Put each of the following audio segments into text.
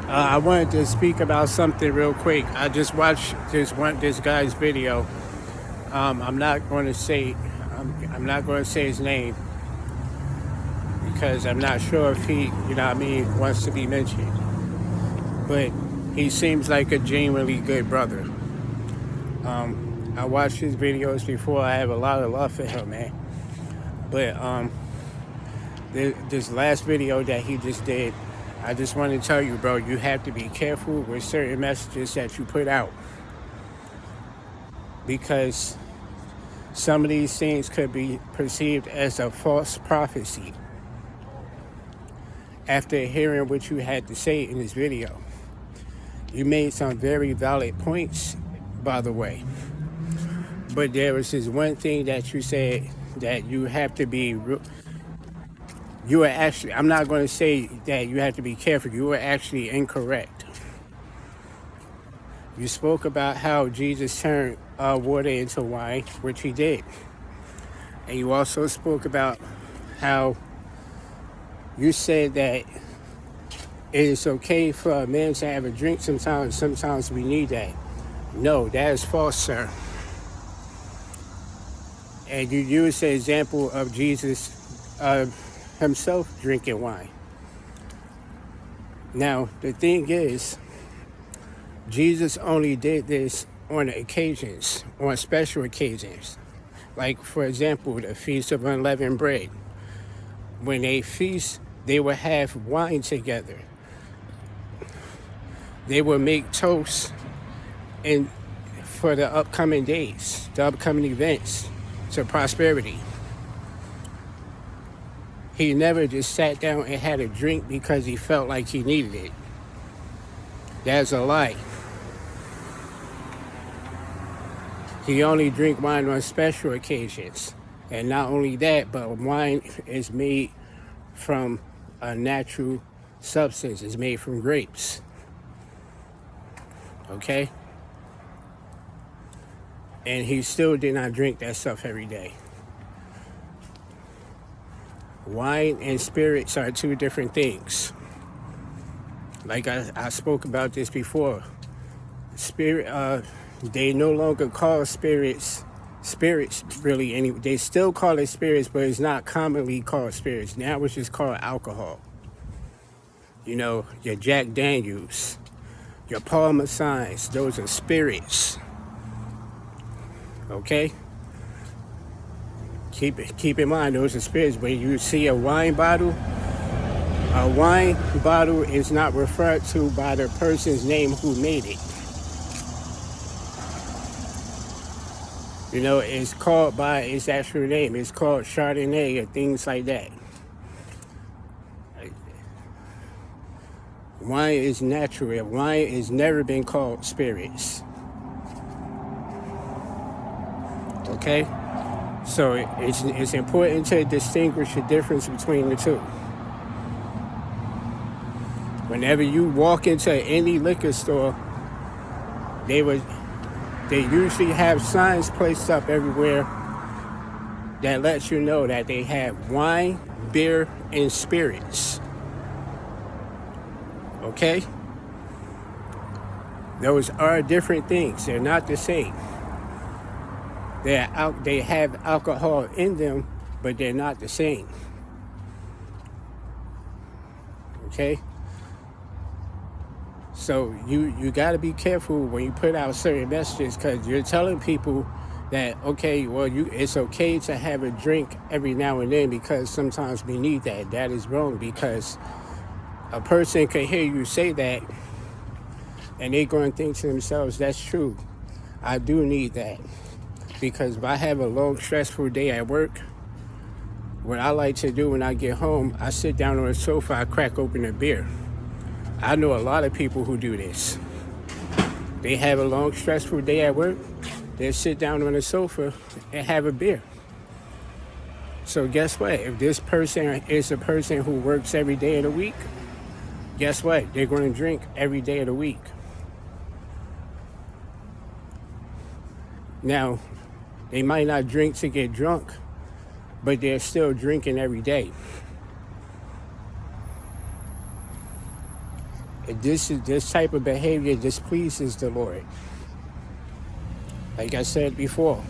I wanted to speak about something real quick. I just watched this guy's video. I'm not going to say I'm not going to say his name because I'm not sure if he, wants to be mentioned. But he seems like a genuinely good brother. I watched his videos before. I have a lot of love for him, man. But this last video that he just did, I just want to tell you, bro, you have to be careful with certain messages that you put out because some of these things could be perceived as a false prophecy after hearing what you had to say in this video. You made some very valid points, by the way. But there was this one thing that you said that you have to be, you were actually, I'm not going to say that you have to be careful. You were actually incorrect. You spoke about how Jesus turned water into wine, which he did. And you also spoke about how you said that it is okay for a man to have a drink sometimes we need that. No, that is false, sir. And you used the example of Jesus himself drinking wine. Now, the thing is, Jesus only did this on occasions, on special occasions. Like, for example, the Feast of Unleavened Bread. When they feast, they would have wine together. They would make toasts for the upcoming days, the upcoming events, to prosperity. He never just sat down and had a drink because he felt like he needed it. That's a lie. He only drank wine on special occasions. And not only that, but wine is made from a natural substance. It's made from grapes. Okay? And he still did not drink that stuff every day. Wine and spirits are two different things. Like I spoke about this before. They no longer call spirits really. They still call it spirits, but it's not commonly called spirits. Now it's just called alcohol. Your Jack Daniels, your Parmesan, those are spirits. Okay? Keep in mind, those are spirits. When you see a wine bottle is not referred to by the person's name who made it. It's called by its actual name. It's called Chardonnay or things like that. Wine is natural. Wine has never been called spirits. Okay? So it's important to distinguish the difference between the two. Whenever you walk into any liquor store, they usually have signs placed up everywhere that lets you know that they have wine, beer, and spirits. Okay? Those are different things. They're not the same. They have alcohol in them, but they're not the same. Okay? So you got to be careful when you put out certain messages because you're telling people that, okay, well, it's okay to have a drink every now and then because sometimes we need that. That is wrong because a person can hear you say that and they're going to think to themselves, that's true. I do need that. Because if I have a long, stressful day at work, what I like to do when I get home, I sit down on the sofa, I crack open a beer. I know a lot of people who do this. They have a long, stressful day at work, they sit down on the sofa and have a beer. So guess what? If this person is a person who works every day of the week, guess what? They're going to drink every day of the week. Now, they might not drink to get drunk, but they're still drinking every day. This type of behavior displeases the Lord. Like I said before,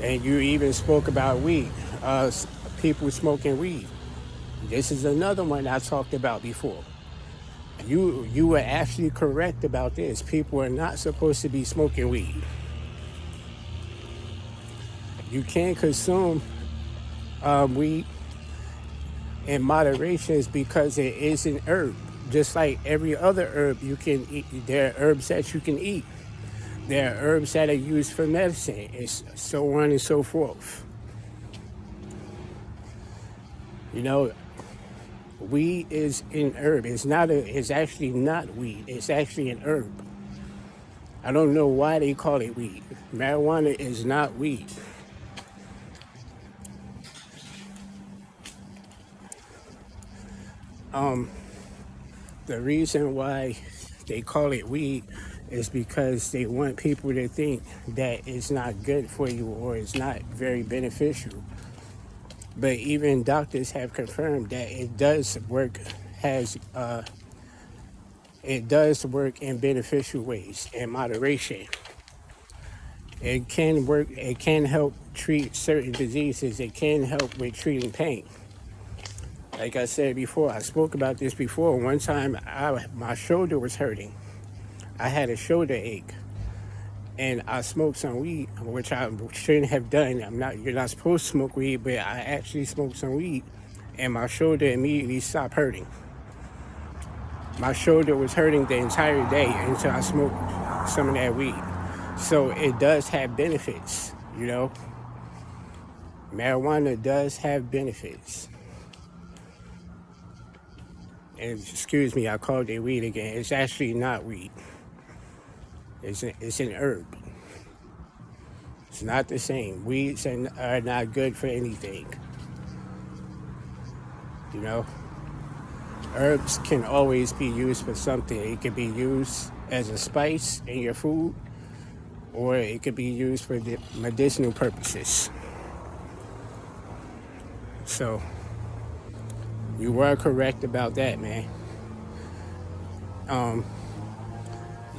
and you even spoke about weed, people smoking weed. This is another one I talked about before. You were actually correct about this. People are not supposed to be smoking weed. You can consume weed in moderation is because it is an herb. Just like every other herb you can eat, there are herbs that you can eat. There are herbs that are used for medicine, and so on and so forth. You know, weed is an herb. It's actually not weed. It's actually an herb. I don't know why they call it weed. Marijuana is not weed. The reason why they call it weed is because they want people to think that it's not good for you or it's not very beneficial. But even doctors have confirmed that it does work in beneficial ways in moderation. It can work, it can help treat certain diseases, it can help with treating pain. Like I said before, I spoke about this before. One time my shoulder was hurting. I had a shoulder ache and I smoked some weed, which I shouldn't have done. You're not supposed to smoke weed, but I actually smoked some weed and my shoulder immediately stopped hurting. My shoulder was hurting the entire day until I smoked some of that weed. So it does have benefits, you know. Marijuana does have benefits. And excuse me, I called it weed again. It's actually not weed. It's an herb. It's not the same. Weeds are not good for anything. You know, herbs can always be used for something. It could be used as a spice in your food, or it could be used for medicinal purposes. So you were correct about that, man.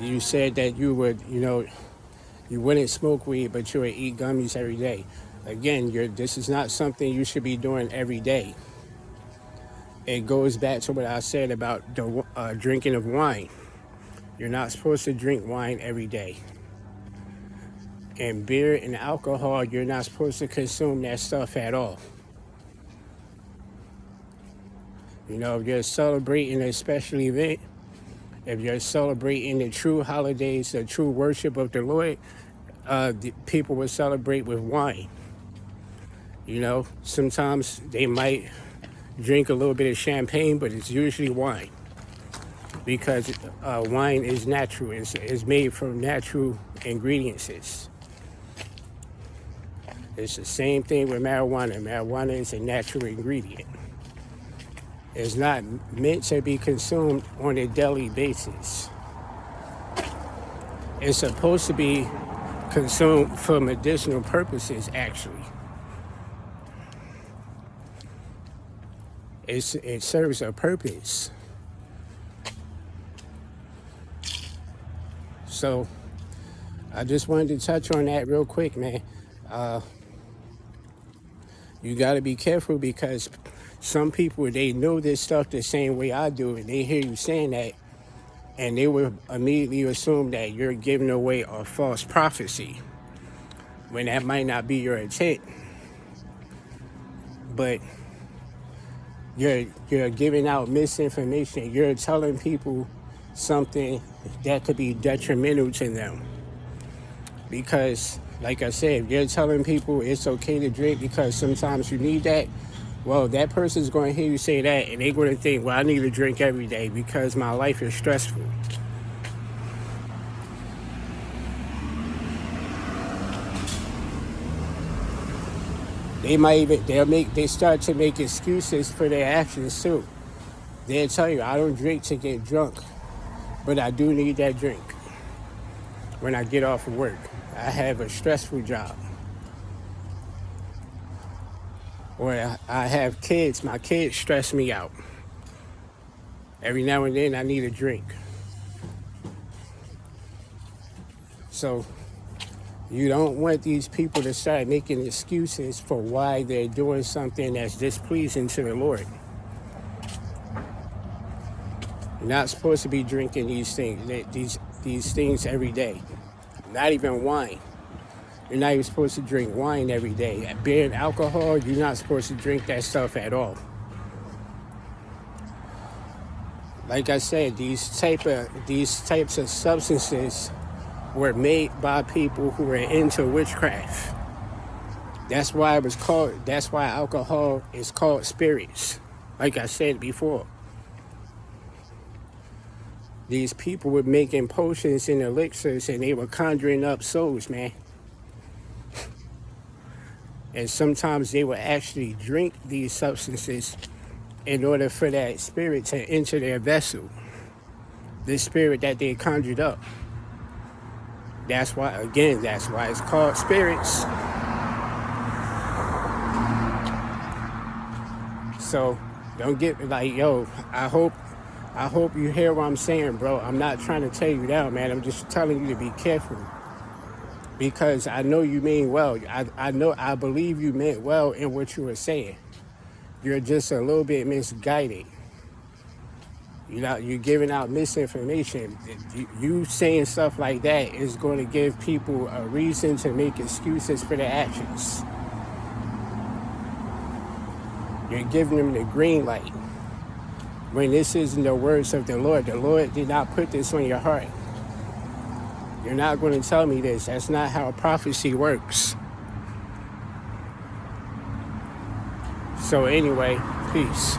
You said that you would, you wouldn't smoke weed, but you would eat gummies every day. Again, this is not something you should be doing every day. It goes back to what I said about the drinking of wine. You're not supposed to drink wine every day. And beer and alcohol, you're not supposed to consume that stuff at all. You know, if you're celebrating a special event, if you're celebrating the true holidays, the true worship of the Lord, the people will celebrate with wine. You know, sometimes they might drink a little bit of champagne, but it's usually wine. Because wine is natural. It's made from natural ingredients. It's the same thing with marijuana. Marijuana is a natural ingredient. It's not meant to be consumed on a daily basis. It's supposed to be consumed for medicinal purposes, actually. It serves a purpose. So I just wanted to touch on that real quick, man. You got to be careful because some people, they know this stuff the same way I do, and they hear you saying that, and they will immediately assume that you're giving away a false prophecy, when that might not be your intent. But you're giving out misinformation. You're telling people something that could be detrimental to them. Because, like I said, if you're telling people it's okay to drink because sometimes you need that, well, that person's going to hear you say that, and they're going to think, well, I need to drink every day because my life is stressful. They start to make excuses for their actions too. They'll tell you, I don't drink to get drunk, but I do need that drink when I get off of work. I have a stressful job. Or I have kids. My kids stress me out. Every now and then I need a drink. So you don't want these people to start making excuses for why they're doing something that's displeasing to the Lord. You're not supposed to be drinking these things every day. Not even wine. You're not even supposed to drink wine every day. Beer and alcohol, you're not supposed to drink that stuff at all. Like I said, these types of substances were made by people who were into witchcraft. That's why alcohol is called spirits. Like I said before. These people were making potions and elixirs and they were conjuring up souls, man. And sometimes they would actually drink these substances in order for that spirit to enter their vessel. The spirit that they conjured up. That's why it's called spirits. So don't get like, yo, I hope you hear what I'm saying, bro. I'm not trying to tear you down, man. I'm just telling you to be careful. Because I know you mean well. I believe you meant well in what you were saying. You're just a little bit misguided. You're giving out misinformation. You saying stuff like that is going to give people a reason to make excuses for their actions. You're giving them the green light. When this isn't the words of the Lord did not put this on your heart. You're not going to tell me this. That's not how prophecy works. So anyway, peace.